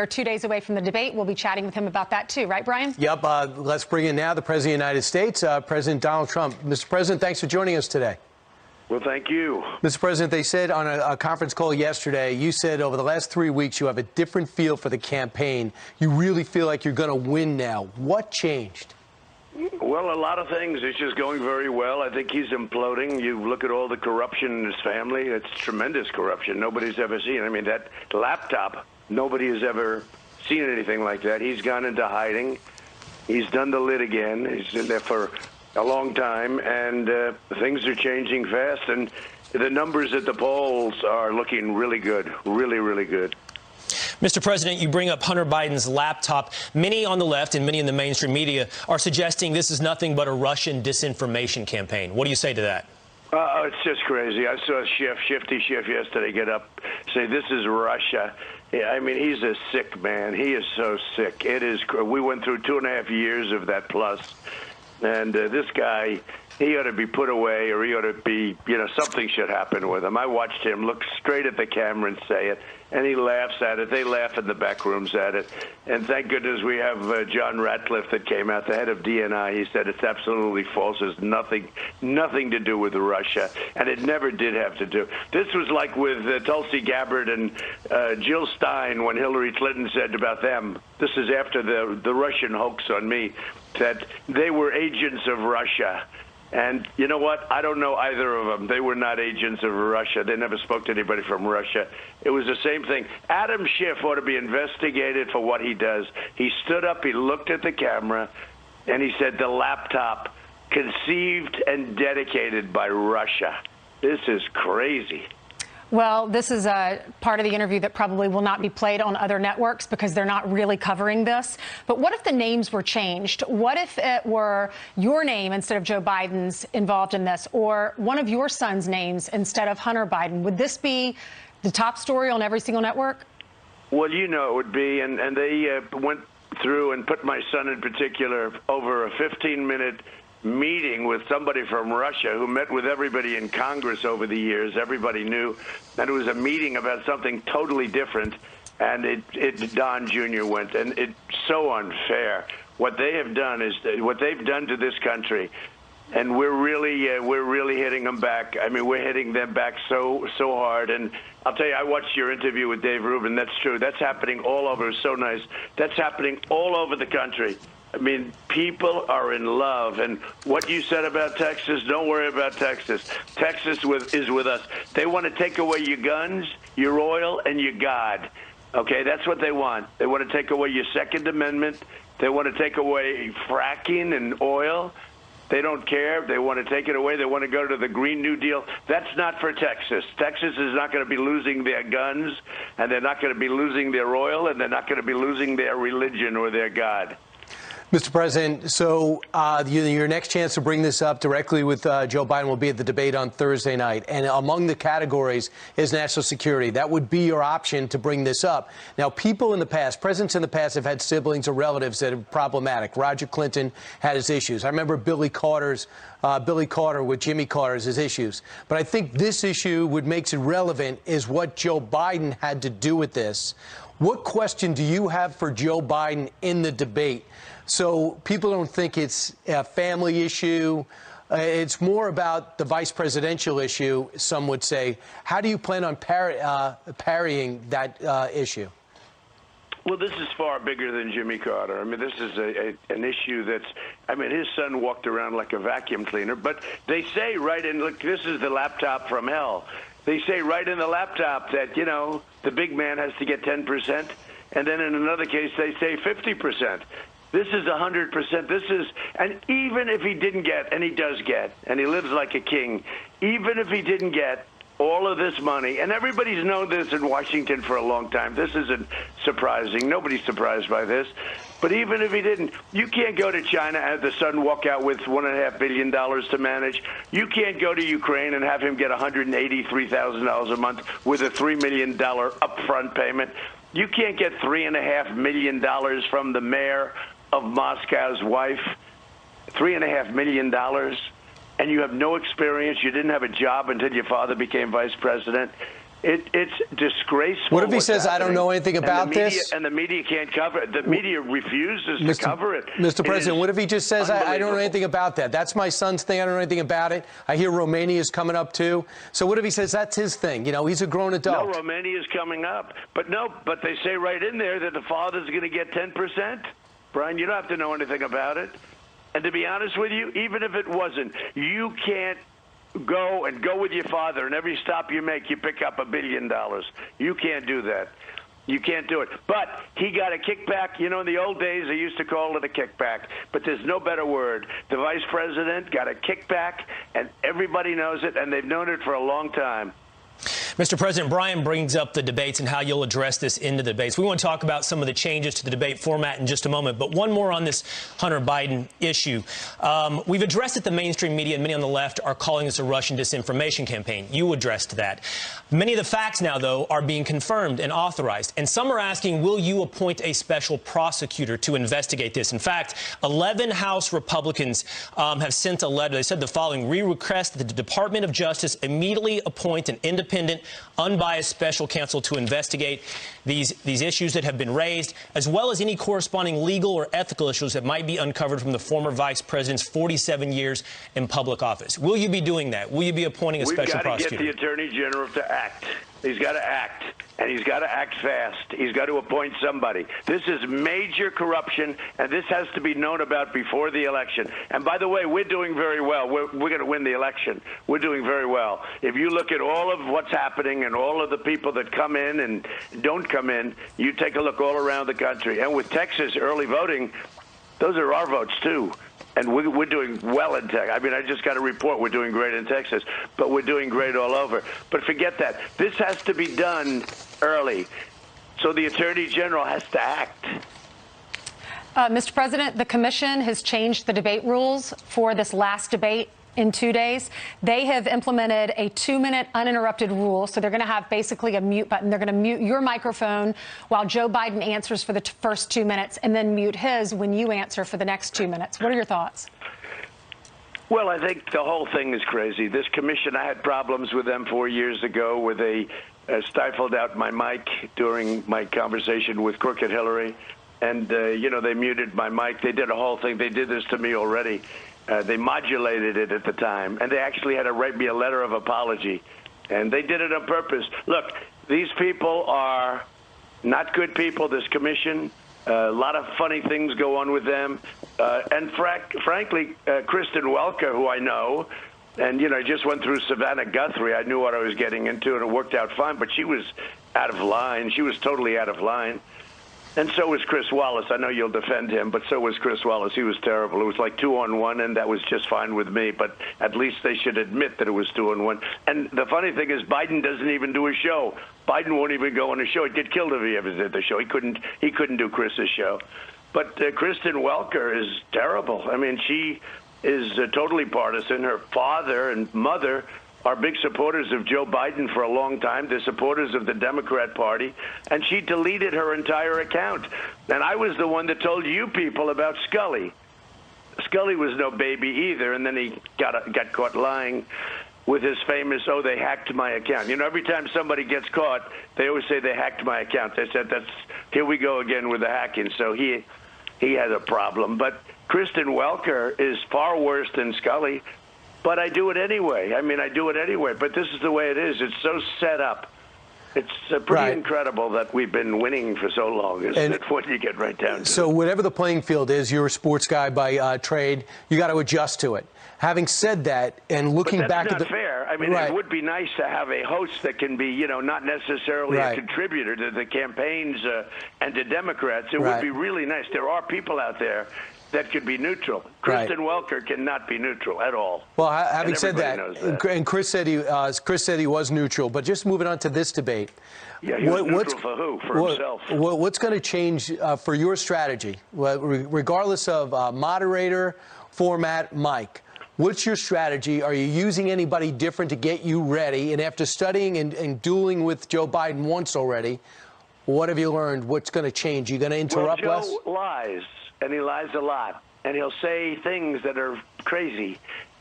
We're 2 days away from the debate. We'll be chatting with him about that, too. Right, Brian? Yep. Let's bring in now the President of the United States, President Donald Trump. Mr. President, thanks for joining us today. Well, thank you. Mr. President, they said on a conference call yesterday, you said over the last 3 weeks you have a different feel for the campaign. You really feel like you're going to win now. What changed? Well, a lot of things. It's just going very well. I think he's imploding. You look at all the corruption in his family. It's tremendous corruption. Nobody's ever seen. I mean, that laptop, nobody has ever seen anything like that. He's gone into hiding. He's done the lid again. He's been there for a long time, and things are changing fast. And the numbers at the polls are looking really good, really, really good. Mr. President, you bring up Hunter Biden's laptop. Many on the left and many in the mainstream media are suggesting this is nothing but a Russian disinformation campaign. What do you say to that? It's just crazy. I saw Shifty Schiff yesterday get up, say this is Russia. Yeah, I mean, he's a sick man. He is so sick. It is. We went through 2.5 years of that plus. And this guy, he ought to be put away, or he ought to be, something should happen with him. I watched him look straight at the camera and say it, and he laughs at it. They laugh in the back rooms at it. And thank goodness we have John Ratcliffe that came out, the head of DNI. He said it's absolutely false. It's nothing to do with Russia, and it never did have to do. This was like with Tulsi Gabbard and Jill Stein when Hillary Clinton said about them. This is after the Russian hoax on me, that they were agents of Russia. And you know what? I don't know either of them. They were not agents of Russia. They never spoke to anybody from Russia. It was the same thing. Adam Schiff ought to be investigated for what he does. He stood up, he looked at the camera, and he said the laptop conceived and dedicated by Russia. This is crazy. Well, this is a part of the interview that probably will not be played on other networks because they're not really covering this. But what if the names were changed? What if it were your name instead of Joe Biden's involved in this, or one of your son's names instead of Hunter Biden? Would this be the top story on every single network? Well, it would be. And they went through and put my son in particular over a 15-minute meeting with somebody from Russia who met with everybody in Congress over the years. Everybody knew that it was a meeting about something totally different, and Don Jr. went, and it's so unfair. What they have done is what they've done to this country, and we're really hitting them back. I mean, we're hitting them back so hard. And I'll tell you, I watched your interview with Dave Rubin. That's true. That's happening all over. It's so nice. That's happening all over the country. I mean, people are in love. And what you said about Texas, don't worry about Texas. Texas is with us. They want to take away your guns, your oil, and your God. Okay, that's what they want. They want to take away your Second Amendment. They want to take away fracking and oil. They don't care. They want to take it away. They want to go to the Green New Deal. That's not for Texas. Texas is not going to be losing their guns, and they're not going to be losing their oil, and they're not going to be losing their religion or their God. Mr. President, so your next chance to bring this up directly with Joe Biden will be at the debate on Thursday night. And among the categories is national security. That would be your option to bring this up. Now, people in the past, presidents in the past have had siblings or relatives that are problematic. Roger Clinton had his issues. I remember Billy Carter with Jimmy Carter's his issues. But I think this issue, what makes it relevant, is what Joe Biden had to do with this. What question do you have for Joe Biden in the debate? So people don't think it's a family issue. It's more about the vice presidential issue, some would say. How do you plan on parrying that issue? Well, this is far bigger than Jimmy Carter. I mean, this is an issue that's, I mean, his son walked around like a vacuum cleaner. But they say right in, look, this is the laptop from hell. They say right in the laptop that, the big man has to get 10%. And then in another case, they say 50%. This is 100%. This is, and even if he didn't get, and he does get, and he lives like a king, even if he didn't get all of this money, and everybody's known this in Washington for a long time. This isn't surprising. Nobody's surprised by this. But even if he didn't, you can't go to China and have the son walk out with $1.5 billion to manage. You can't go to Ukraine and have him get $183,000 a month with a $3 million upfront payment. You can't get $3.5 million from the mayor of Moscow's wife, $3.5 million, and you have no experience. You didn't have a job until your father became vice president. It's disgraceful. What if he says, I don't know anything about this? And the media can't cover it. The media refuses to cover it. Mr. President, what if he just says, I don't know anything about that? That's my son's thing. I don't know anything about it. I hear Romania is coming up, too. So what if he says that's his thing? You know, he's a grown adult. No, Romania is coming up. But they say right in there that the father's going to get 10%. Brian, you don't have to know anything about it. And to be honest with you, even if it wasn't, you can't go with your father, and every stop you make, you pick up $1 billion. You can't do that. You can't do it. But he got a kickback. You know, in the old days, they used to call it a kickback, but there's no better word. The vice president got a kickback, and everybody knows it, and they've known it for a long time. Mr. President, Brian brings up the debates and how you'll address this in the debates. We want to talk about some of the changes to the debate format in just a moment, but one more on this Hunter Biden issue. We've addressed it. The mainstream media and many on the left are calling this a Russian disinformation campaign. You addressed that. Many of the facts now, though, are being confirmed and authorized, and some are asking, will you appoint a special prosecutor to investigate this? In fact, 11 House Republicans have sent a letter. They said the following: we request that the Department of Justice immediately appoint an independent, unbiased special counsel to investigate these issues that have been raised, as well as any corresponding legal or ethical issues that might be uncovered from the former vice president's 47 years in public office. Will you be doing that? Will you be appointing a special prosecutor? We've got to get the Attorney General to act. He's got to act, and he's got to act fast. He's got to appoint somebody. This is major corruption, and this has to be known about before the election. And by the way, we're doing very well. We're going to win the election. We're doing very well. If you look at all of what's happening and all of the people that come in and don't come in, you take a look all around the country. And with Texas early voting, those are our votes, too. And we're doing well in Texas. I mean, I just got a report we're doing great in Texas, but we're doing great all over. But forget that. This has to be done early. So the Attorney General has to act. Mr. President, the commission has changed the debate rules for this last debate in 2 days. They have implemented a 2-minute uninterrupted rule. So they're going to have basically a mute button. They're going to mute your microphone while Joe Biden answers for the first 2 minutes, and then mute his when you answer for the next 2 minutes. What are your thoughts? Well, I think the whole thing is crazy. This commission, I had problems with them 4 years ago where they stifled out my mic during my conversation with Crooked Hillary. And, they muted my mic. They did a whole thing. They did this to me already. They modulated it at the time, and they actually had to write me a letter of apology. And they did it on purpose. Look, these people are not good people, this commission. A lot of funny things go on with them. And frankly, Kristen Welker, who I know, and, I just went through Savannah Guthrie. I knew what I was getting into, and it worked out fine. But she was out of line. She was totally out of line. And so was Chris Wallace. I know you'll defend him, but so was Chris Wallace. He was terrible. It was like 2-on-1, and that was just fine with me. But at least they should admit that it was 2-on-1. And the funny thing is, Biden doesn't even do a show. Biden won't even go on a show. He'd get killed if he ever did the show. He couldn't do Chris's show. But Kristen Welker is terrible. I mean, she is totally partisan. Her father and mother are big supporters of Joe Biden for a long time. They're supporters of the Democrat Party. And she deleted her entire account. And I was the one that told you people about Scully. Scully was no baby either. And then he got caught lying with his famous, they hacked my account. Every time somebody gets caught, they always say they hacked my account. They said, here we go again with the hacking. So he has a problem. But Kristen Welker is far worse than Scully. But I do it anyway. I do it anyway. But this is the way it is. It's so set up. It's pretty incredible that we've been winning for so long, isn't it, when you get right down to it. So whatever the playing field is, you're a sports guy by trade. You got to adjust to it. Having said that, and looking back at the... That's not fair. It would be nice to have a host that can be, not necessarily a contributor to the campaigns and to Democrats. It would be really nice. There are people out there that could be neutral. Kristen Welker cannot be neutral at all. Well, having said that, and Chris said he was neutral. But just moving on to this debate, he was neutral for who? For himself. What's going to change for your strategy, regardless of moderator, format, mic? What's your strategy? Are you using anybody different to get you ready? And after studying and dueling with Joe Biden once already, what have you learned? What's going to change? You going to interrupt Joe less? Lies. And he lies a lot. And he'll say things that are crazy.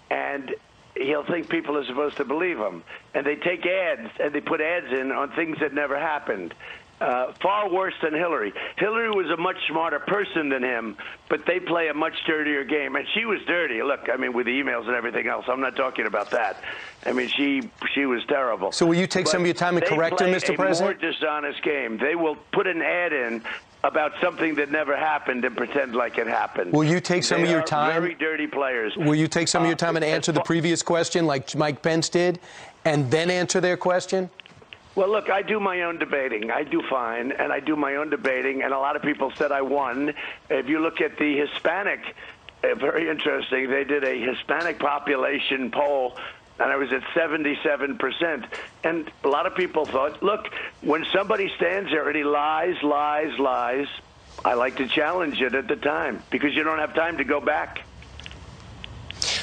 And he'll think people are supposed to believe him. And they take ads, and they put ads in on things that never happened. Far worse than Hillary. Hillary was a much smarter person than him, but they play a much dirtier game. And she was dirty. Look, I mean, with the emails and everything else, I'm not talking about that. I mean, she was terrible. So will you take some of your time and correct her, Mr. President? They play a more dishonest game. They will put an ad in about something that never happened and pretend like it happened. Will you take some of your time? Very dirty players. Will you take some of your time and answer the previous question like Mike Pence did, and then answer their question? Well, look, I do my own debating. I do fine, and I do my own debating, and a lot of people said I won. If you look at the Hispanic, very interesting, they did a Hispanic population poll, and I was at 77%. And a lot of people thought, look, when somebody stands there and he lies, I like to challenge it at the time because you don't have time to go back.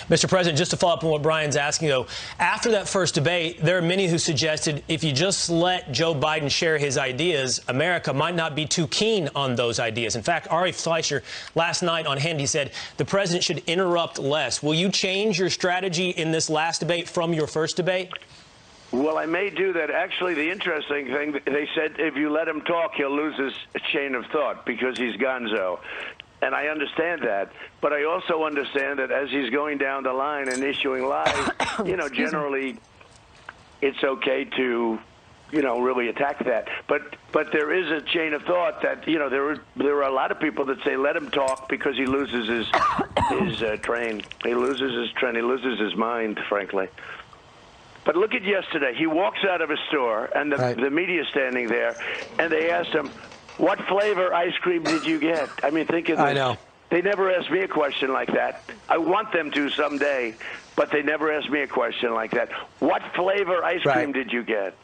Mr. President, just to follow up on what Brian's asking, though, after that first debate, there are many who suggested if you just let Joe Biden share his ideas, America might not be too keen on those ideas. In fact, Ari Fleischer last night on Hannity said the president should interrupt less. Will you change your strategy in this last debate from your first debate? Well, I may do that. Actually, the interesting thing, they said if you let him talk, he'll lose his chain of thought because he's gonzo. And I understand that. But I also understand that as he's going down the line and issuing lies, generally it's okay to, really attack that. But there is a chain of thought that, there are a lot of people that say let him talk because he loses his train. He loses his train. He loses his mind, frankly. But look at yesterday. He walks out of a store, and the media's standing there, and they asked him, what flavor ice cream did you get? I mean, think of this. I know. They never asked me a question like that. I want them to someday, but they never asked me a question like that. What flavor ice cream did you get?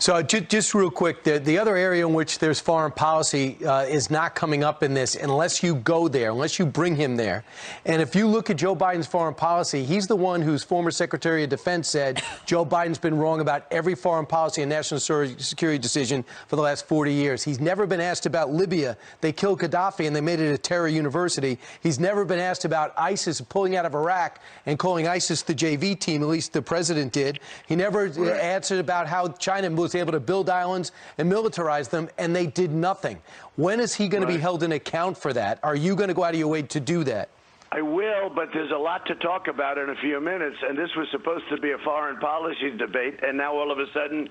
So just real quick, the other area in which there's foreign policy is not coming up in this unless you go there, unless you bring him there. And if you look at Joe Biden's foreign policy, he's the one whose former Secretary of Defense said Joe Biden's been wrong about every foreign policy and national security decision for the last 40 years. He's never been asked about Libya. They killed Gaddafi and they made it a terror university. He's never been asked about ISIS pulling out of Iraq and calling ISIS the JV team, at least the president did. He never answered about how China was able to build islands and militarize them, and they did nothing. When is he going to be held in account for that? Are you going to go out of your way to do that? I will, but there's a lot to talk about in a few minutes, and this was supposed to be a foreign policy debate, and now all of a sudden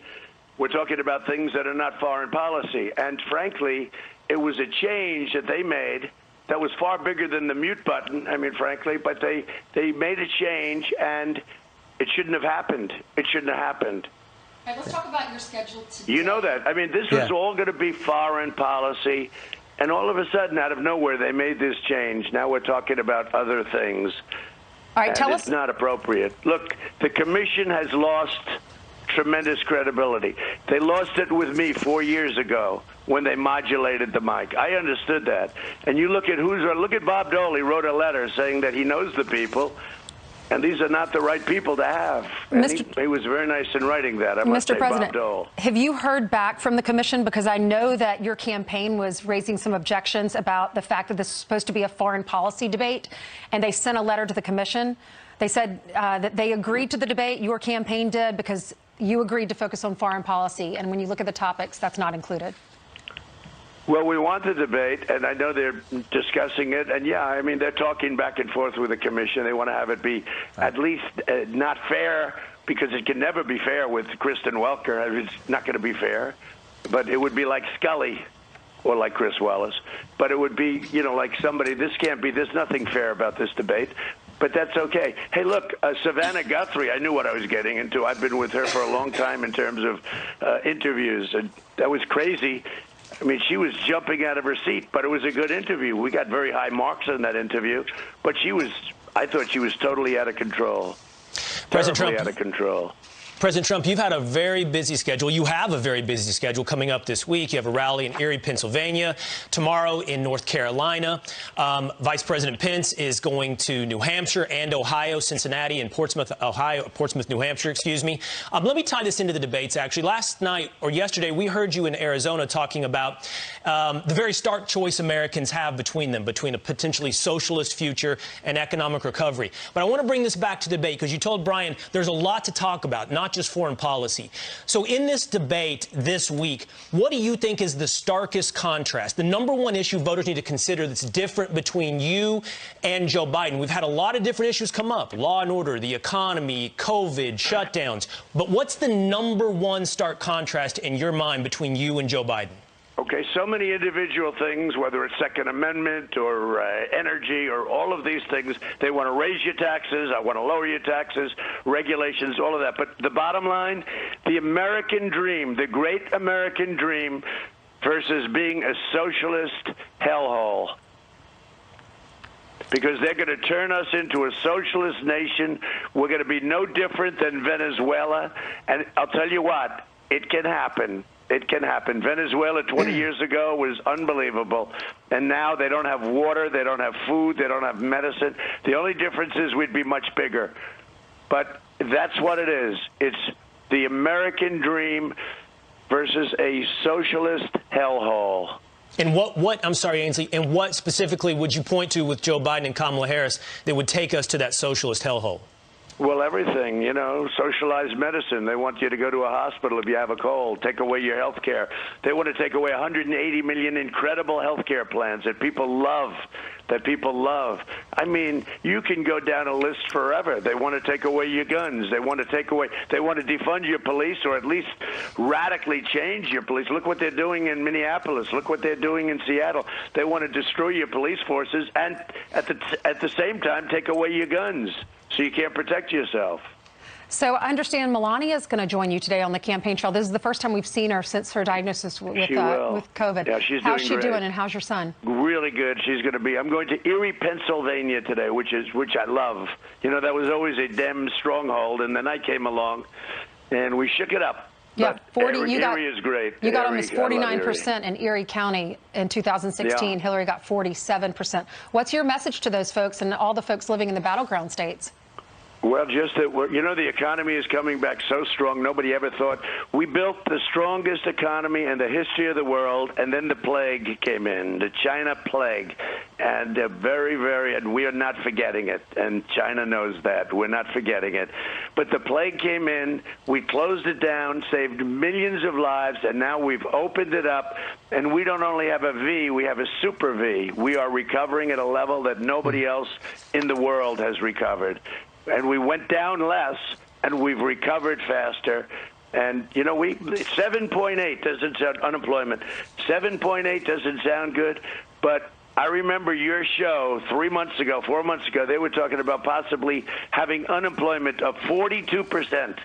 we're talking about things that are not foreign policy. And frankly, it was a change that they made that was far bigger than the mute button, I mean, frankly, but they made a change, and it shouldn't have happened. It shouldn't have happened. All right, let's talk about your schedule today. You know that. I mean, this was all going to be foreign policy, and all of a sudden, out of nowhere, they made this change. Now we're talking about other things. All right, tell us. It's not appropriate. Look, the commission has lost tremendous credibility. They lost it with me 4 years ago when they modulated the mic. I understood that. And you look at Bob Dole. He wrote a letter saying that he knows the people. And these are not the right people to have. And he was very nice in writing that, I must say, President, Bob Dole. have you heard back from the commission? Because I know that your campaign was raising some objections about the fact that this is supposed to be a foreign policy debate, and they sent a letter to the commission. They said that they agreed to the debate, your campaign did, because you agreed to focus on foreign policy. And when you look at the topics, that's not included. Well, we want the debate, and I know they're discussing it. And, yeah, I mean, they're talking back and forth with the commission. They want to have it be at least not fair, because it can never be fair with Kristen Welker. It's not going to be fair. But it would be like Scully or like Chris Wallace. But it would be, like somebody, there's nothing fair about this debate. But that's okay. Hey, look, Savannah Guthrie, I knew what I was getting into. I've been with her for a long time in terms of interviews. And that was crazy. I mean, she was jumping out of her seat, but it was a good interview. We got very high marks on that interview, but I thought she was totally out of control. President Trump, out of control. President Trump, you've had a very busy schedule. You have a very busy schedule coming up this week. You have a rally in Erie, Pennsylvania, tomorrow in North Carolina. Vice President Pence is going to New Hampshire and Ohio, Cincinnati and Portsmouth, New Hampshire, excuse me. Let me tie this into the debates, actually. Last night or yesterday, we heard you in Arizona talking about the very stark choice Americans have between a potentially socialist future and economic recovery. But I want to bring this back to debate because you told Brian there's a lot to talk about, not just foreign policy. So in this debate this week, what do you think is the starkest contrast, the number one issue voters need to consider that's different between you and Joe Biden? We've had a lot of different issues come up, law and order, the economy, COVID, shutdowns. But what's the number one stark contrast in your mind between you and Joe Biden? Okay, so many individual things, whether it's Second Amendment or energy or all of these things. They want to raise your taxes. I want to lower your taxes, regulations, all of that. But the bottom line, the American dream, the great American dream versus being a socialist hellhole. Because they're going to turn us into a socialist nation. We're going to be no different than Venezuela. And I'll tell you what, it can happen. It can happen. Venezuela 20 years ago was unbelievable. And now they don't have water, they don't have food, they don't have medicine. The only difference is we'd be much bigger. But that's what it is. It's the American dream versus a socialist hellhole. And I'm sorry, Ainsley, and what specifically would you point to with Joe Biden and Kamala Harris that would take us to that socialist hellhole? Well, everything, socialized medicine. They want you to go to a hospital if you have a cold, take away your health care. They want to take away 180 million incredible health care plans that people love, I mean, you can go down a list forever. They want to take away your guns. They want to defund your police or at least radically change your police. Look what they're doing in Minneapolis. Look what they're doing in Seattle. They want to destroy your police forces and at the same time take away your guns. So you can't protect yourself. So I understand Melania is going to join you today on the campaign trail. This is the first time we've seen her since her diagnosis with COVID. Yeah, she's how's she doing doing, and how's your son? Really good. She's going to be. I'm going to Erie, Pennsylvania today, which I love. That was always a Dem stronghold, and then I came along, and we shook it up. Yeah, Erie is great. You got almost 49% in Erie County in 2016. Yeah. Hillary got 47%. What's your message to those folks and all the folks living in the battleground states? Well, just that, the economy is coming back so strong. Nobody ever thought. We built the strongest economy in the history of the world, and then the plague came in, the China plague. And and we are not forgetting it. And China knows that. We're not forgetting it. But the plague came in. We closed it down, saved millions of lives, and now we've opened it up. And we don't only have a V, we have a super V. We are recovering at a level that nobody else in the world has recovered. And we went down less, and we've recovered faster. And, 7.8 doesn't sound unemployment. 7.8 doesn't sound good, but I remember your show 4 months ago, they were talking about possibly having unemployment of 42%.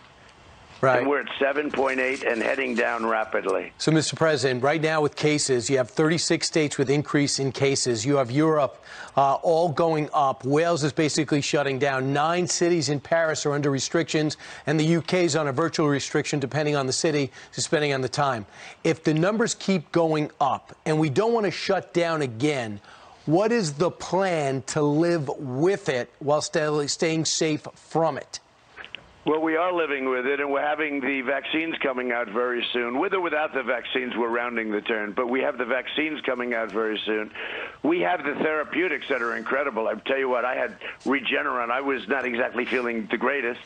Right. And we're at 7.8 and heading down rapidly. So, Mr. President, right now with cases, you have 36 states with increase in cases. You have Europe all going up. Wales is basically shutting down. 9 cities in Paris are under restrictions, and the UK is on a virtual restriction depending on the city, depending on the time. If the numbers keep going up and we don't want to shut down again, what is the plan to live with it while staying safe from it? Well, we are living with it, and we're having the vaccines coming out very soon. With or without the vaccines, we're rounding the turn, but we have the vaccines coming out very soon. We have the therapeutics that are incredible. I tell you what, I had Regeneron. I was not exactly feeling the greatest,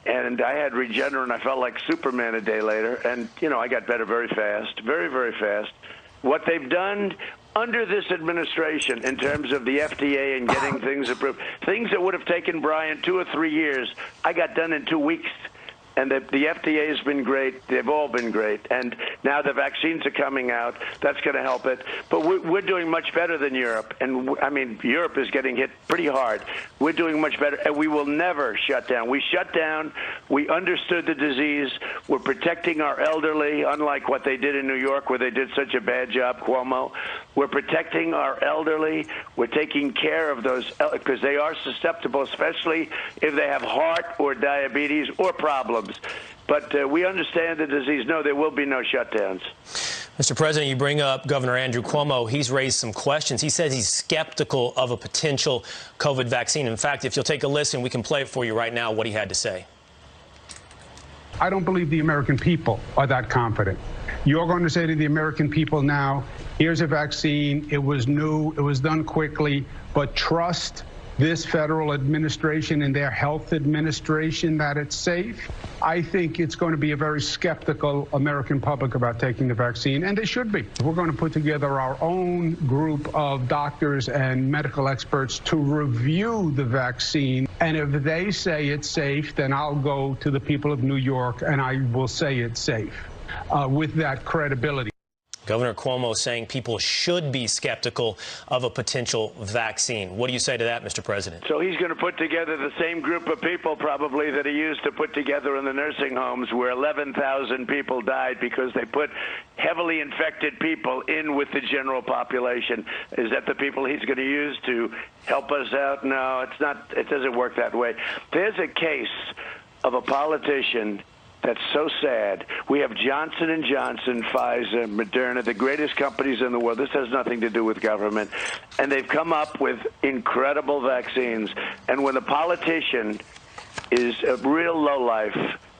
and I had Regeneron. I felt like Superman a day later, and, I got better very fast, very, very fast. What they've done under this administration in terms of the FDA and getting things approved, things that would have taken Brian 2 or 3 years, I got done in 2 weeks. And the FDA has been great. They've all been great. And now the vaccines are coming out. That's going to help it. But we're doing much better than Europe. And, Europe is getting hit pretty hard. We're doing much better. And we will never shut down. We shut down. We understood the disease. We're protecting our elderly, unlike what they did in New York, where they did such a bad job, Cuomo. We're protecting our elderly. We're taking care of those because they are susceptible, especially if they have heart or diabetes or problems. But we understand the disease. No, there will be no shutdowns. Mr. President, you bring up Governor Andrew Cuomo. He's raised some questions. He says he's skeptical of a potential COVID vaccine. In fact, if you'll take a listen, we can play it for you right now, what he had to say. I don't believe the American people are that confident. You're going to say to the American people now, here's a vaccine. It was new. It was done quickly. But trust this federal administration and their health administration that it's safe. I think it's going to be a very skeptical American public about taking the vaccine, and they should be. We're going to put together our own group of doctors and medical experts to review the vaccine, and if they say it's safe, then I'll go to the people of New York and I will say it's safe with that credibility. Governor Cuomo saying people should be skeptical of a potential vaccine. What do you say to that, Mr. President? So he's going to put together the same group of people probably that he used to put together in the nursing homes where 11,000 people died because they put heavily infected people in with the general population. Is that the people he's going to use to help us out? No, it's not. It doesn't work that way. There's a case of a politician that's so sad. We have Johnson & Johnson, Pfizer, Moderna, the greatest companies in the world. This has nothing to do with government. And they've come up with incredible vaccines. And when a politician is a real lowlife,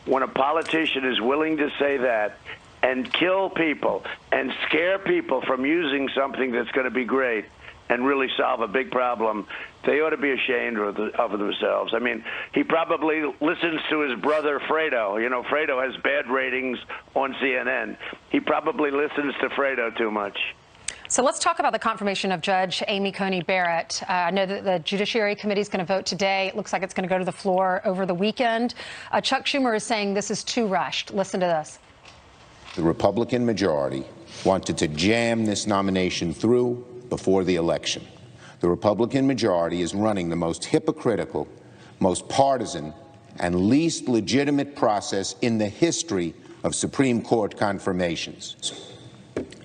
when a politician is willing to say that and kill people and scare people from using something that's going to be great and really solve a big problem, they ought to be ashamed of themselves. I mean, he probably listens to his brother Fredo. You know, Fredo has bad ratings on CNN. He probably listens to Fredo too much. So let's talk about the confirmation of Judge Amy Coney Barrett. I know that the Judiciary Committee is going to vote today. It looks like it's going to go to the floor over the weekend. Chuck Schumer is saying this is too rushed. Listen to this. The Republican majority wanted to jam this nomination through before the election. The Republican majority is running the most hypocritical, most partisan, and least legitimate process in the history of Supreme Court confirmations.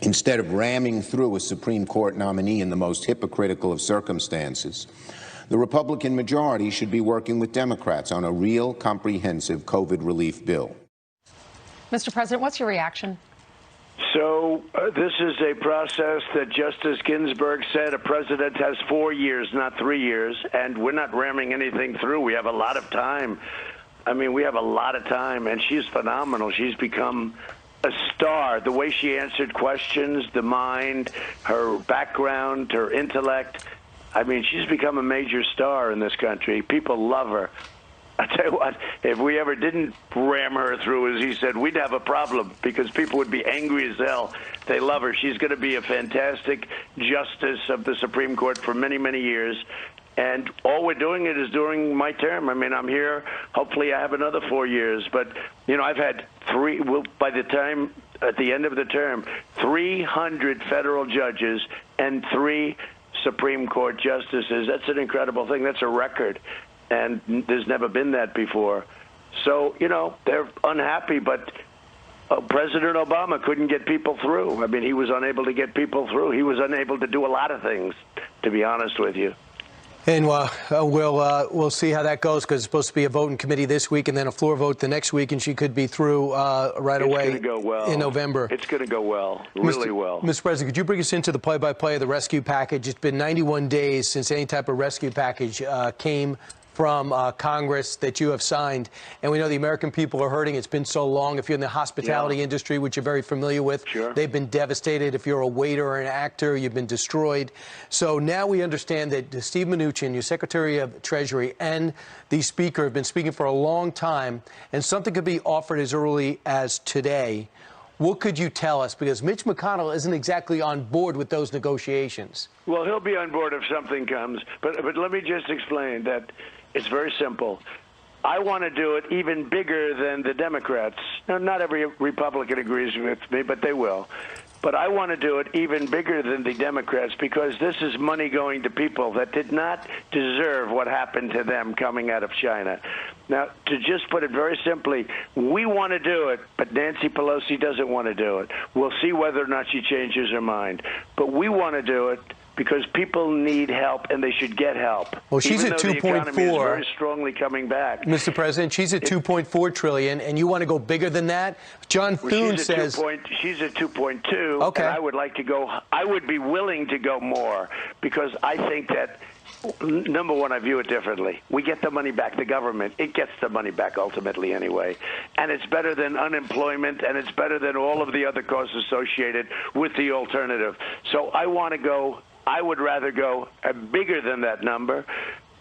Instead of ramming through a Supreme Court nominee in the most hypocritical of circumstances, the Republican majority should be working with Democrats on a real, comprehensive COVID relief bill. Mr. President, what's your reaction? So this is a process that Justice Ginsburg said a president has 4 years, not 3 years, and we're not ramming anything through. We have a lot of time. I mean, we have a lot of time, and she's phenomenal. She's become a star. The way she answered questions, the mind, her background, her intellect. I mean, she's become a major star in this country. People love her. I tell you what, if we ever didn't ram her through, as he said, we'd have a problem because people would be angry as hell. They love her. She's going to be a fantastic justice of the Supreme Court for many, many years. And all we're doing it is during my term. I mean, I'm here. Hopefully I have another 4 years. But, you know, I've had by the time at the end of the term, 300 federal judges and 3 Supreme Court justices. That's an incredible thing. That's a record. And there's never been that before. So, you know, they're unhappy, but President Obama couldn't get people through. I mean, he was unable to get people through. He was unable to do a lot of things, to be honest with you. And we'll see how that goes because it's supposed to be a vote in committee this week and then a floor vote the next week, and she could be through right away it's gonna go well. In November. It's going to go well, really well. Mr. President, could you bring us into the play-by-play of the rescue package? It's been 91 days since any type of rescue package came from Congress that you have signed. And we know the American people are hurting. It's been so long. If you're in the hospitality industry, which you're very familiar with, they've been devastated. If you're a waiter or an actor, you've been destroyed. So now we understand that Steve Mnuchin, your Secretary of Treasury, and the Speaker have been speaking for a long time, and something could be offered as early as today. What could you tell us? Because Mitch McConnell isn't exactly on board with those negotiations. Well, he'll be on board if something comes. But let me just explain that it's very simple. I want to do it even bigger than the Democrats. Now, not every Republican agrees with me, but they will. But I want to do it even bigger than the Democrats because this is money going to people that did not deserve what happened to them coming out of China. Now, to just put it very simply, we want to do it, but Nancy Pelosi doesn't want to do it. We'll see whether or not she changes her mind. But we want to do it. because people need help and they should get help. Well, she's Even at though the economy is 2.4. very strongly coming back. Mr. President, she's at 2.4 trillion, and you want to go bigger than that? John Thune says she's at 2.2. Okay. And I would like to go. I would be willing to go more because I think that. Number one, I view it differently. We get the money back. The government, it gets the money back ultimately anyway. And it's better than unemployment, and it's better than all of the other costs associated with the alternative. So I would rather go bigger than that number.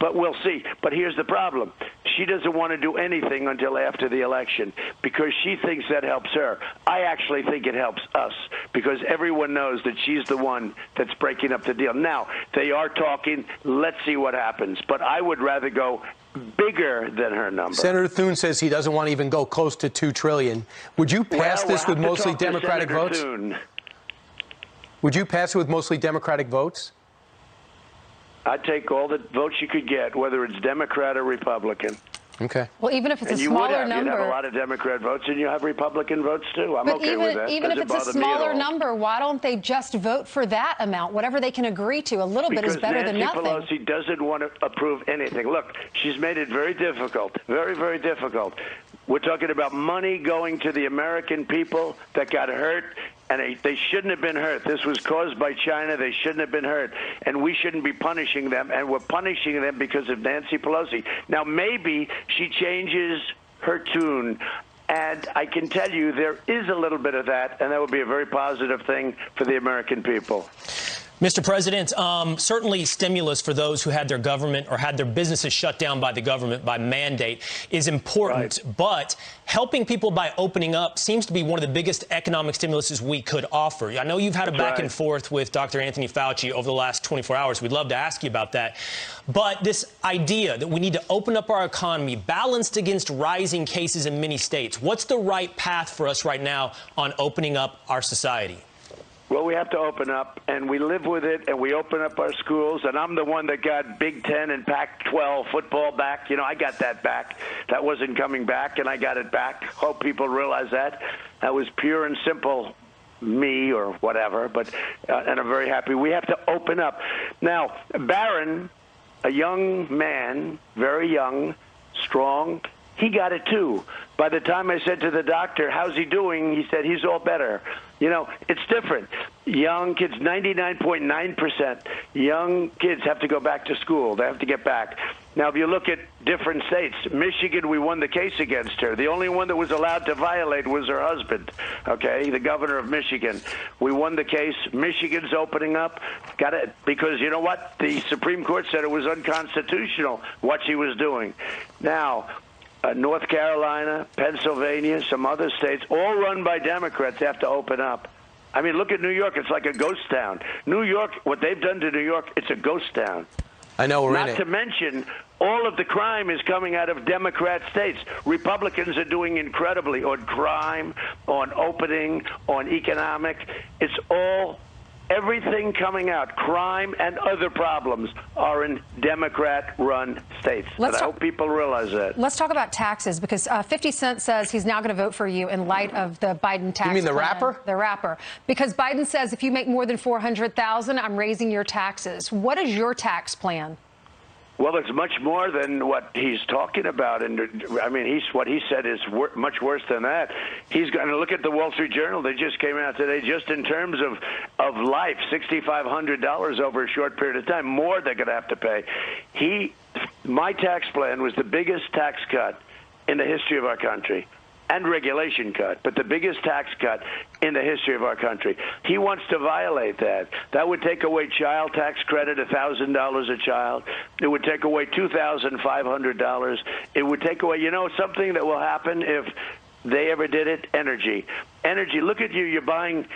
But we'll see. But here's the problem. She doesn't want to do anything until after the election because she thinks that helps her. I actually think it helps us because everyone knows that she's the one that's breaking up the deal. Now, they are talking. Let's see what happens. But I would rather go bigger than her number. Senator Thune says he doesn't want to even go close to $2 trillion. Would you pass this with mostly Democratic votes? Thune. Would you pass it with mostly Democratic votes? I'd take all the votes you could get, whether it's Democrat or Republican. Okay. Well, even if it's and a smaller number. You'd have a lot of Democrat votes, and you have Republican votes, too. I'm okay with that. Even if it's a smaller number, why don't they just vote for that amount? Whatever they can agree to. A little bit is better than nothing. Because Nancy Pelosi doesn't want to approve anything. Look, she's made it very difficult, very, very difficult. We're talking about money going to the American people that got hurt, and they shouldn't have been hurt. This was caused by China. They shouldn't have been hurt, and we shouldn't be punishing them, and we're punishing them because of Nancy Pelosi. Now, maybe she changes her tune, and I can tell you there is a little bit of that, and that would be a very positive thing for the American people. Mr. President, certainly stimulus for those who had their government or had their businesses shut down by the government by mandate is important, right. But helping people by opening up seems to be one of the biggest economic stimuluses we could offer. I know you've had a back and forth with Dr. Anthony Fauci over the last 24 hours. We'd love to ask you about that. But this idea that we need to open up our economy balanced against rising cases in many states, what's the right path for us right now on opening up our society? Well, we have to open up, and we live with it, and we open up our schools, and I'm the one that got Big Ten and Pac-12 football back. You know, I got that back. That wasn't coming back, and I got it back. Hope people realize that. That was pure and simple me or whatever, but and I'm very happy. We have to open up. Now, Barron, a young man, very young, strong, he got it too. By the time I said to the doctor, how's he doing? He said, he's all better. You know, it's different. Young kids, 99.9% young kids have to go back to school. They have to get back. Now, if you look at different states, Michigan, we won the case against her. The only one that was allowed to violate was her husband, okay, the governor of Michigan. We won the case. Michigan's opening up. Got it, because you know what? The Supreme Court said it was unconstitutional what she was doing. Now, North Carolina, Pennsylvania, some other states, all run by Democrats, have to open up. I mean, look at New York. It's like a ghost town. New York, what they've done to New York, it's a ghost town. I know we're in it. Not to mention, all of the crime is coming out of Democrat states. Republicans are doing incredibly on crime, on opening, on economic. It's all everything coming out, crime and other problems, are in Democrat-run states. And I hope people realize that. Let's talk about taxes, because 50 Cent says he's now going to vote for you in light of the Biden tax plan. You mean the rapper? The rapper. Because Biden says if you make more than $400,000, I'm raising your taxes. What is your tax plan? Well, it's much more than what he's talking about, and I mean, what he said is much worse than that. He's going to look at the Wall Street Journal. They just came out today, just in terms of life, $6,500 over a short period of time. More they're going to have to pay. My tax plan was the biggest tax cut in the history of our country. And regulation cut, but the biggest tax cut in the history of our country. He wants to violate that. That would take away child tax credit, $1,000 a child. It would take away $2,500. It would take away, you know, something that will happen if they ever did it? Energy. Energy. Look at you. You're buying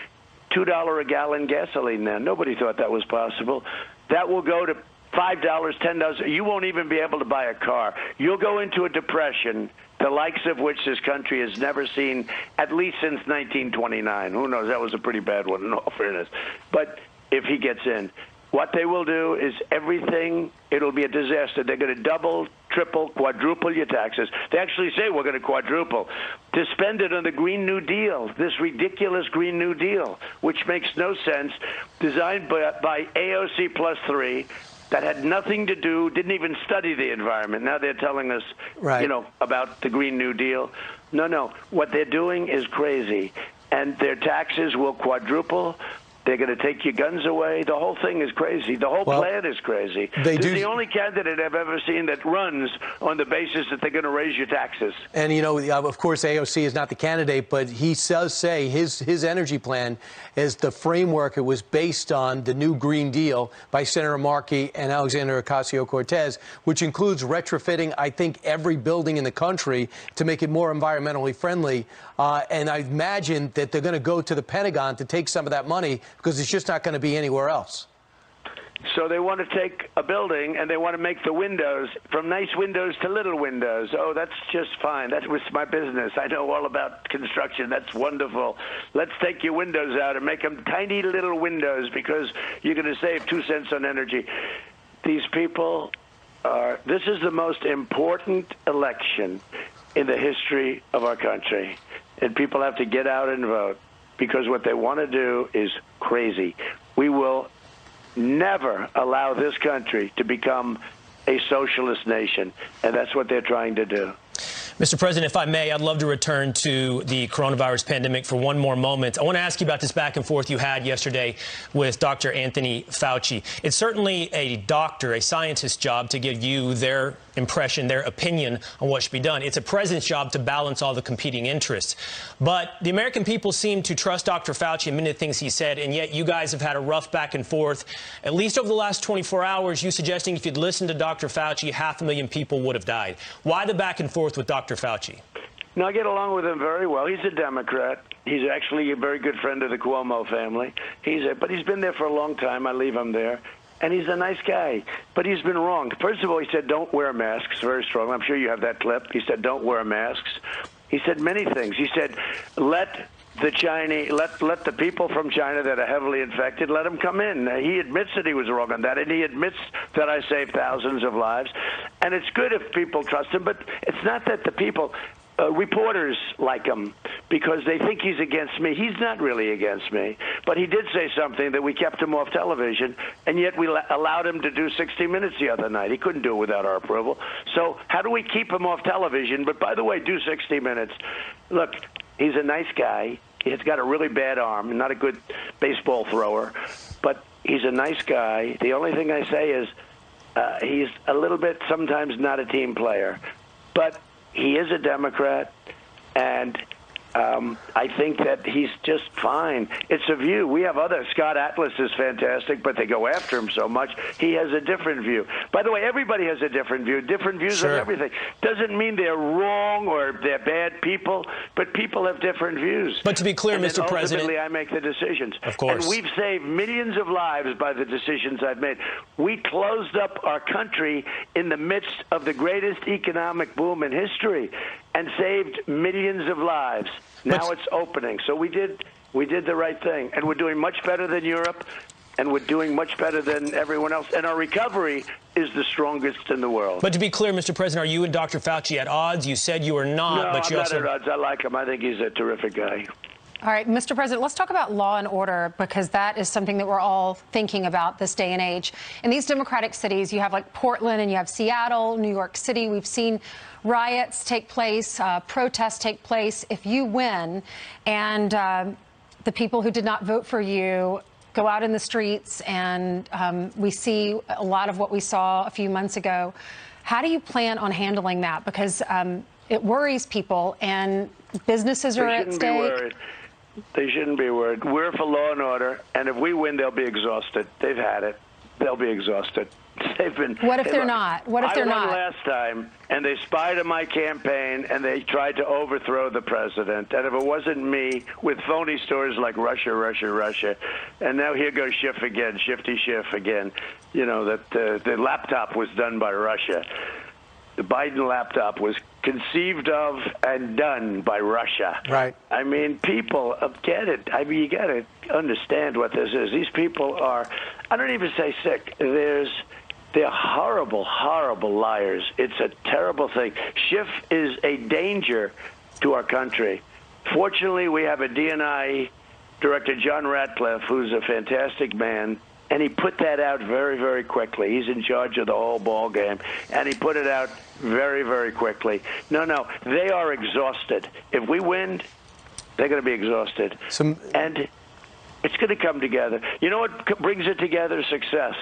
$2 a gallon gasoline now. Nobody thought that was possible. That will go to $5, $10. You won't even be able to buy a car. You'll go into a depression, the likes of which this country has never seen, at least since 1929. Who knows? That was a pretty bad one, in all fairness. But if he gets in, what they will do is everything, it'll be a disaster. They're going to double, triple, quadruple your taxes. They actually say we're going to quadruple. To spend it on the Green New Deal, this ridiculous Green New Deal, which makes no sense, designed by AOC plus 3, that had nothing to do, didn't even study the environment. Now they're telling us, about the Green New Deal. No. What they're doing is crazy. And their taxes will quadruple. They're going to take your guns away. The whole thing is crazy. The whole plan is crazy. This is the only candidate I've ever seen that runs on the basis that they're going to raise your taxes. And, of course, AOC is not the candidate, but he does say his energy plan is the framework. It was based on the new Green Deal by Senator Markey and Alexandria Ocasio-Cortez, which includes retrofitting, I think, every building in the country to make it more environmentally friendly. And I imagine that they're going to go to the Pentagon to take some of that money because it's just not going to be anywhere else. So they want to take a building and they want to make the windows from nice windows to little windows. Oh, that's just fine. That was my business. I know all about construction. That's wonderful. Let's take your windows out and make them tiny little windows because you're going to save 2 cents on energy. These people are, this is the most important election in the history of our country. And people have to get out and vote because what they want to do is crazy. We will never allow this country to become a socialist nation, and that's what they're trying to do. Mr. President, if I may, I'd love to return to the coronavirus pandemic for one more moment. I want to ask you about this back and forth you had yesterday with Dr. Anthony Fauci. It's certainly a doctor, a scientist's job to give you their impression, their opinion on what should be done. It's a president's job to balance all the competing interests. But the American people seem to trust Dr. Fauci and many of the things he said, and yet you guys have had a rough back and forth. At least over the last 24 hours, you suggesting if you'd listened to Dr. Fauci, 500,000 people would have died. Why the back and forth with Dr. Fauci? No, I get along with him very well. He's a Democrat. He's actually a very good friend of the Cuomo family. But he's been there for a long time. I leave him there. And he's a nice guy, but he's been wrong. First of all, he said, don't wear masks, very strong. I'm sure you have that clip. He said, don't wear masks. He said many things. He said, let the people from China that are heavily infected, let them come in. He admits that he was wrong on that, and he admits that I saved thousands of lives. And it's good if people trust him, but it's not that the people... reporters like him because they think he's against me. He's not really against me. But he did say something that we kept him off television, and yet we allowed him to do 60 Minutes the other night. He couldn't do it without our approval. So how do we keep him off television? But by the way, do 60 Minutes. Look, he's a nice guy. He's got a really bad arm, not a good baseball thrower. But he's a nice guy. The only thing I say is he's a little bit sometimes not a team player. But he is a Democrat, and I think that he's just fine. It's a view. We have other. Scott Atlas is fantastic, but they go after him so much. He has a different view. By the way, everybody has a different view. Different views on everything. Doesn't mean they're wrong or they're bad people, but people have different views. But to be clear, Mr. President, ultimately, I make the decisions. Of course. And we've saved millions of lives by the decisions I've made. We closed up our country in the midst of the greatest economic boom in history and saved millions of lives. Now it's opening. So we did the right thing. And we're doing much better than Europe, and we're doing much better than everyone else. And our recovery is the strongest in the world. But to be clear, Mr. President, are you and Dr. Fauci at odds? You said you were not, no, but you I'm also... not at odds. I like him. I think he's a terrific guy. All right, Mr. President, let's talk about law and order, because that is something that we're all thinking about this day and age. In these Democratic cities, you have like Portland and you have Seattle, New York City. We've seen riots take place, protests take place. If you win and the people who did not vote for you go out in the streets and we see a lot of what we saw a few months ago, how do you plan on handling that? Because it worries people and businesses are at stake. They shouldn't be worried. They shouldn't be worried. We're for law and order, and if we win, they'll be exhausted. They've had it. They'll be exhausted. They've been. What if they're not? What if they're not? I won last time, and they spied on my campaign, and they tried to overthrow the president. And if it wasn't me, with phony stories like Russia, Russia, Russia, and now here goes Schiff again, Shifty Schiff again. You know that the laptop was done by Russia. The Biden laptop was conceived of and done by Russia. Right. I mean, people get it. I mean, you got to understand what this is. These people are, I don't even say sick. They're They're horrible, horrible liars. It's a terrible thing. Schiff is a danger to our country. Fortunately, we have a DNI director, John Ratcliffe, who's a fantastic man, and he put that out very, very quickly. He's in charge of the whole ball game, and he put it out very, very quickly. No, they are exhausted. If we win, they're going to be exhausted. And it's going to come together. You know what brings it together? Success.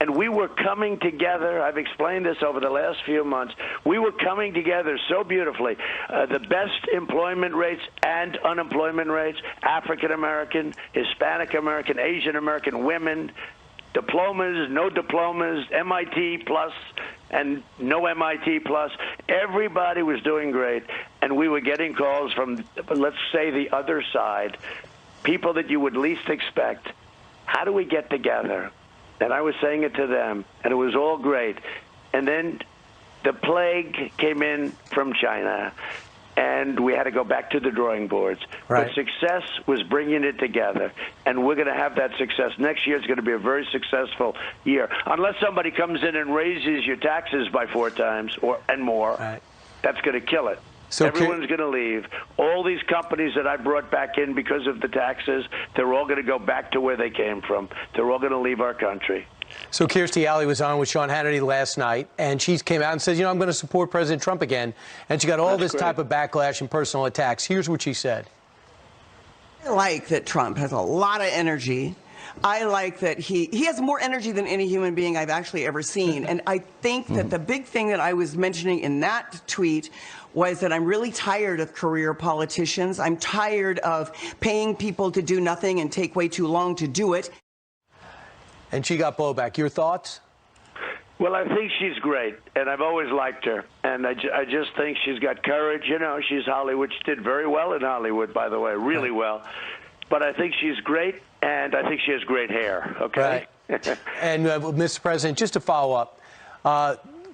And we were coming together. I've explained this over the last few months. We were coming together so beautifully. The best employment rates and unemployment rates, African American, Hispanic American, Asian American women, diplomas, no diplomas, MIT plus, and no MIT plus. Everybody was doing great. And we were getting calls from, let's say, the other side, people that you would least expect. How do we get together? And I was saying it to them, and it was all great. And then the plague came in from China, and we had to go back to the drawing boards. Right. But success was bringing it together, and we're going to have that success. Next year is going to be a very successful year. Unless somebody comes in and raises your taxes by 4 times and more, right. That's going to kill it. So everyone's going to leave. All these companies that I brought back in because of the taxes, they're all going to go back to where they came from. They're all going to leave our country. So Kirstie Alley was on with Sean Hannity last night, and she came out and said, I'm going to support President Trump again. And she got all this type of backlash and personal attacks. Here's what she said. I like that Trump has a lot of energy. I like that he has more energy than any human being I've actually ever seen. And I think that the big thing that I was mentioning in that tweet was that I'm really tired of career politicians. I'm tired of paying people to do nothing and take way too long to do it. And she got blowback. Your thoughts? Well, I think she's great, and I've always liked her. And I just think she's got courage. She's Hollywood. She did very well in Hollywood, by the way, really well. But I think she's great, and I think she has great hair, okay? Right. And, Mr. President, just to follow up,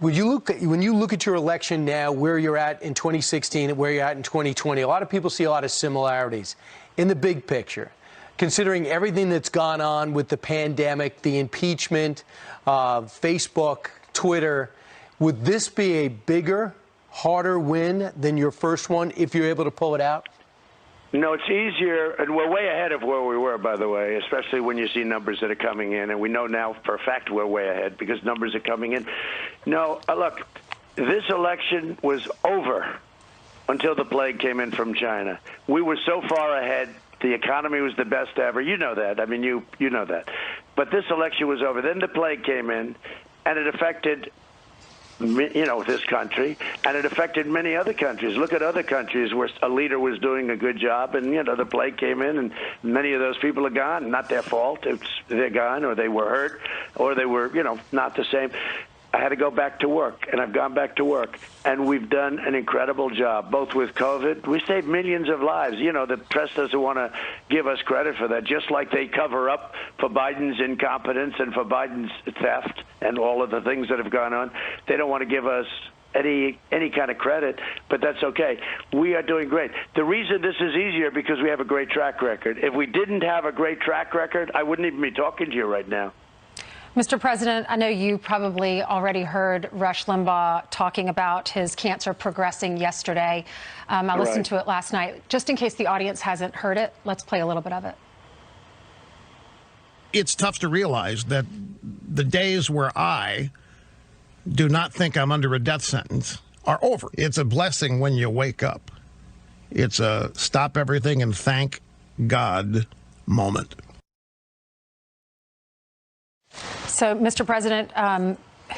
when you look at your election now, where you're at in 2016 and where you're at in 2020, a lot of people see a lot of similarities in the big picture. Considering everything that's gone on with the pandemic, the impeachment, Facebook, Twitter, would this be a bigger, harder win than your first one if you're able to pull it out? No, it's easier, and we're way ahead of where we were, by the way, especially when you see numbers that are coming in, and we know now for a fact we're way ahead because numbers are coming in. No, look, this election was over until the plague came in from China. We were so far ahead. The economy was the best ever. You know that. I mean, you know that. But this election was over. Then the plague came in, and it affected this country, and it affected many other countries. Look at other countries where a leader was doing a good job, and the plague came in, and many of those people are gone. Not their fault. They're gone, or they were hurt, or they were, not the same. I had to go back to work, and I've gone back to work, and we've done an incredible job, both with COVID. We saved millions of lives. The press doesn't want to give us credit for that, just like they cover up for Biden's incompetence and for Biden's theft and all of the things that have gone on. They don't want to give us any kind of credit, but that's okay. We are doing great. The reason this is easier because we have a great track record. If we didn't have a great track record, I wouldn't even be talking to you right now. Mr. President, I know you probably already heard Rush Limbaugh talking about his cancer progressing yesterday. I listened to it last night. Just in case the audience hasn't heard it, let's play a little bit of it. It's tough to realize that the days where I do not think I'm under a death sentence are over. It's a blessing when you wake up. It's a stop everything and thank God moment. So, Mr. President,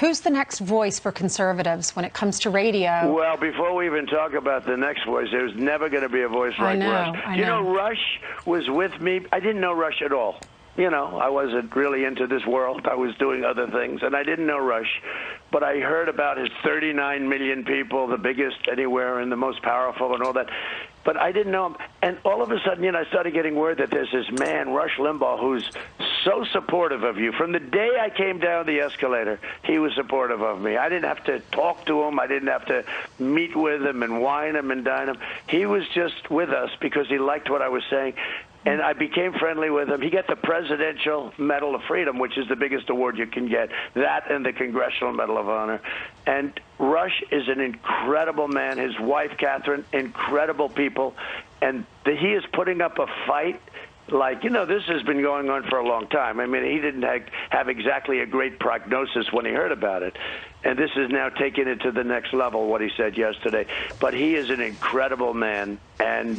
who's the next voice for conservatives when it comes to radio? Well, before we even talk about the next voice, there's never going to be a voice like Rush. I know. Rush was with me. I didn't know Rush at all. I wasn't really into this world. I was doing other things, and I didn't know Rush. But I heard about his 39 million people, the biggest anywhere and the most powerful and all that. But I didn't know him. And all of a sudden, I started getting word that there's this man, Rush Limbaugh, who's so supportive of you. From the day I came down the escalator, he was supportive of me. I didn't have to talk to him. I didn't have to meet with him and wine him and dine him. He was just with us because he liked what I was saying. And I became friendly with him. He got the Presidential Medal of Freedom, which is the biggest award you can get, that and the Congressional Medal of Honor. And Rush is an incredible man. His wife, Catherine, incredible people. And he is putting up a fight like, this has been going on for a long time. I mean, he didn't have exactly a great prognosis when he heard about it. And this is now taking it to the next level, what he said yesterday. But he is an incredible man, and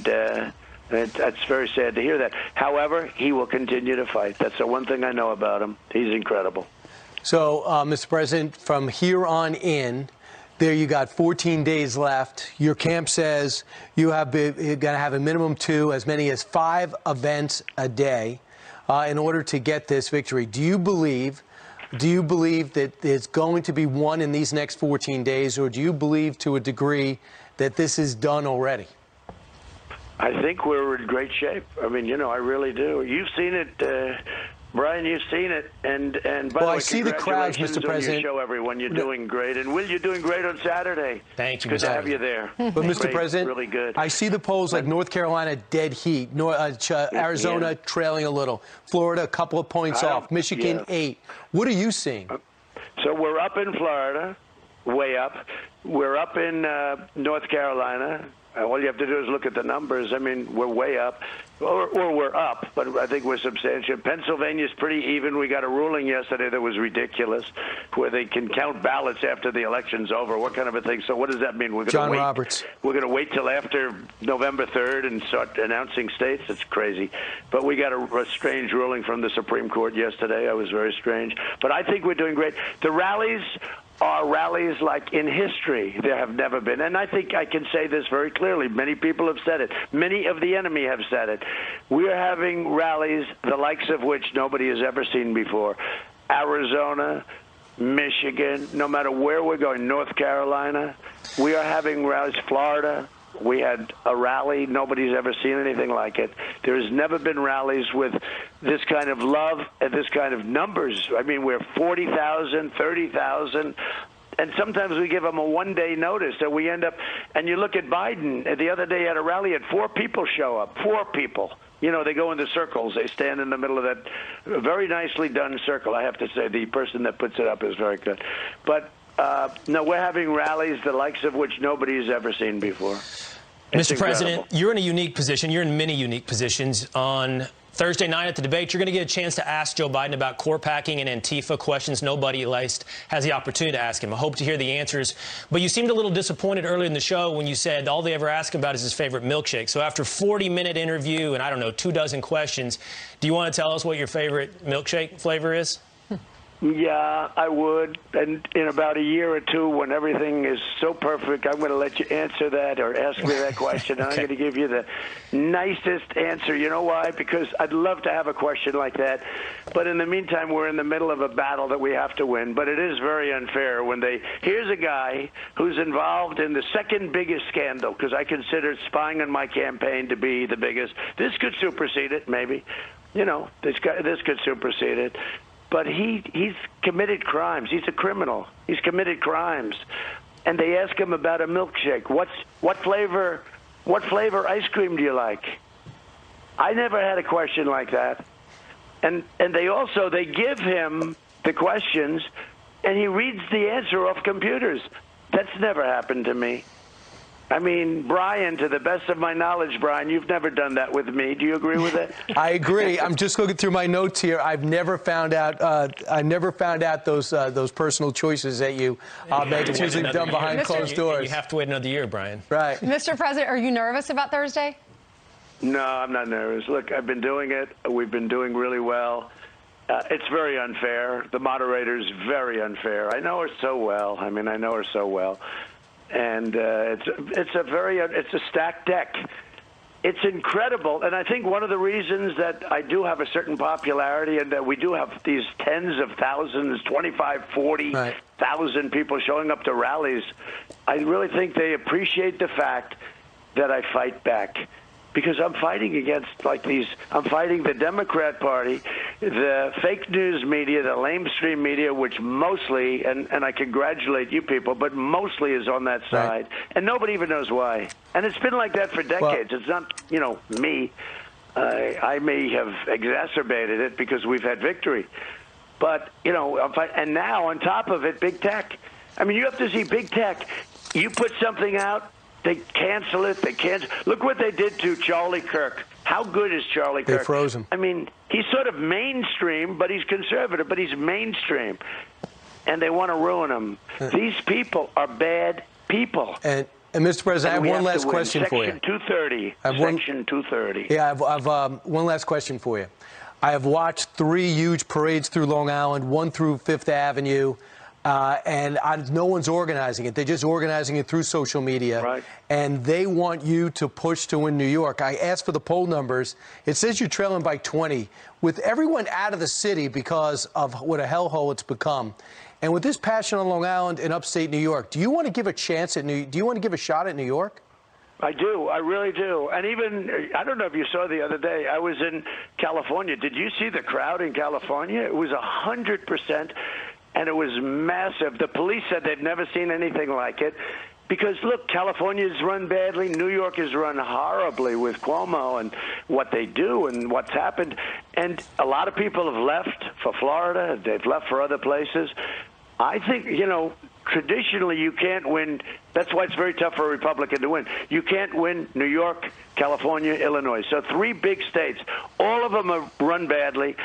that's very sad to hear that. However, he will continue to fight. That's the one thing I know about him. He's incredible. So, Mr. President, from here on in, there you got 14 days left. Your camp says you're going to have a minimum 2, as many as 5 events a day in order to get this victory. Do you believe that it's going to be won in these next 14 days, or do you believe to a degree that this is done already? I think we're in great shape. I mean, I really do. You've seen it, Brian, you've seen it. And by the way, I see the crowds, Mr. President. On your show, everyone. You're doing great. And Will, you're doing great on Saturday. Thank you. Good to have you there. But, Mr. Great, President, really good. I see the polls like North Carolina, dead heat. Arizona trailing a little. Florida, a couple of points off. Michigan, 8. What are you seeing? So we're up in Florida, way up. We're up in North Carolina. All you have to do is look at the numbers. I mean, we're way up, or we're up, but I think we're substantial. Pennsylvania's pretty even. We got a ruling yesterday that was ridiculous, where they can count ballots after the election's over. What kind of a thing? So what does that mean? We're going John to wait. Roberts. We're going to wait till after November 3rd and start announcing states? It's crazy. But we got a strange ruling from the Supreme Court yesterday. It was very strange. But I think we're doing great. The rallies are rallies like in history there have never been. And I think I can say this very clearly. Many people have said it. Many of the enemy have said it. We are having rallies the likes of which nobody has ever seen before. Arizona, Michigan, no matter where we're going, North Carolina, we are having rallies. Florida, we had a rally. Nobody's ever seen anything like it. There's never been rallies with this kind of love and this kind of numbers. I mean, we're 40,000, 30,000. And sometimes we give them a one-day notice, and we end up. And you look at Biden. The other day at a rally, had 4 people show up. 4 people. They go into circles. They stand in the middle of that very nicely done circle. I have to say, the person that puts it up is very good. But no, we're having rallies the likes of which nobody's ever seen before. Mr. President, you're in a unique position. You're in many unique positions. On Thursday night at the debate, you're going to get a chance to ask Joe Biden about core packing and Antifa questions nobody at least has the opportunity to ask him. I hope to hear the answers. But you seemed a little disappointed earlier in the show when you said all they ever ask him about is his favorite milkshake. So after a 40-minute interview and, 24 questions, do you want to tell us what your favorite milkshake flavor is? Yeah, I would. And in about a year or two, when everything is so perfect, I'm going to let you answer that or ask me that question. Okay. I'm going to give you the nicest answer. You know why? Because I'd love to have a question like that. But in the meantime, we're in the middle of a battle that we have to win. But it is very unfair when here's a guy who's involved in the second biggest scandal, because I consider spying on my campaign to be the biggest. This could supersede it, maybe. This could supersede it. But he's committed crimes. He's a criminal. He's committed crimes. And they ask him about a milkshake. What flavor ice cream do you like? I never had a question like that. And they give him the questions, and he reads the answer off computers. That's never happened to me. I mean, Brian, to the best of my knowledge, Brian, you've never done that with me. Do you agree with it? I agree. I'm just looking through my notes here. I've never found out. Those personal choices that you make. It's usually done behind closed doors. You have to wait another year, Brian. Right. Mr. President, are you nervous about Thursday? No, I'm not nervous. Look, I've been doing it. We've been doing really well. It's very unfair. The moderator's very unfair. I know her so well. I know her so well. And it's a stacked deck. It's incredible. And I think one of the reasons that I do have a certain popularity and that we do have these tens of thousands, 25, 40,000 people showing up to rallies, I really think they appreciate the fact that I fight back. Because I'm fighting against I'm fighting the Democrat Party, the fake news media, the lamestream media, which mostly, and I congratulate you people, but mostly is on that side. Right. And nobody even knows why. And it's been like that for decades. It's not, me. I may have exacerbated it because we've had victory. But, you know, and now on top of it, big tech. I mean, you have to see big tech. You put something out, they cancel it. They cancel. Look what they did to Charlie Kirk. How good is Charlie Kirk? They froze him. I mean, he's sort of mainstream, but he's conservative, but he's mainstream. And they want to ruin him. These people are bad people. And Mr. President, I have one last question for you. Section 230. Section 230. Yeah, I've one last question for you. I have watched 3 huge parades through Long Island, one through Fifth Avenue, and no one's organizing it. They're just organizing it through social media. Right. And they want you to push to win New York. I asked for the poll numbers. It says you're trailing by 20. With everyone out of the city because of what a hellhole it's become, and with this passion on Long Island and upstate New York, do you want to give a chance at do you want to give a shot at New York? I do. I really do. And even, I don't know if you saw the other day, I was in California. Did you see the crowd in California? It was 100%, and it was massive. The police said they've never seen anything like it. Because, look, California's run badly. New York is run horribly with Cuomo and what they do and what's happened. And a lot of people have left for Florida. They've left for other places. I think, you know, traditionally you can't win. That's why it's very tough for a Republican to win. You can't win New York, California, Illinois. So 3 big states. All of them are run badly.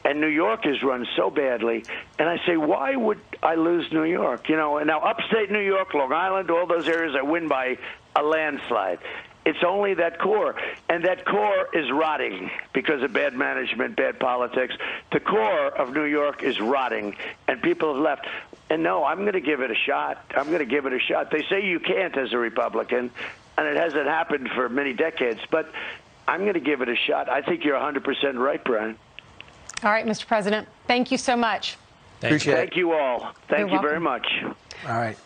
And New York is run so badly. And I say, why would I lose New York? You know, and now upstate New York, Long Island, all those areas I win by a landslide. It's only that core. And that core is rotting because of bad management, bad politics. The core of New York is rotting, and people have left. And no, I'm going to give it a shot. I'm going to give it a shot. They say you can't as a Republican, and it hasn't happened for many decades. But I'm going to give it a shot. I think you're 100% right, Brian. All right, Mr. President, thank you so much. Appreciate it. Thank you all. Thank you very much. All right.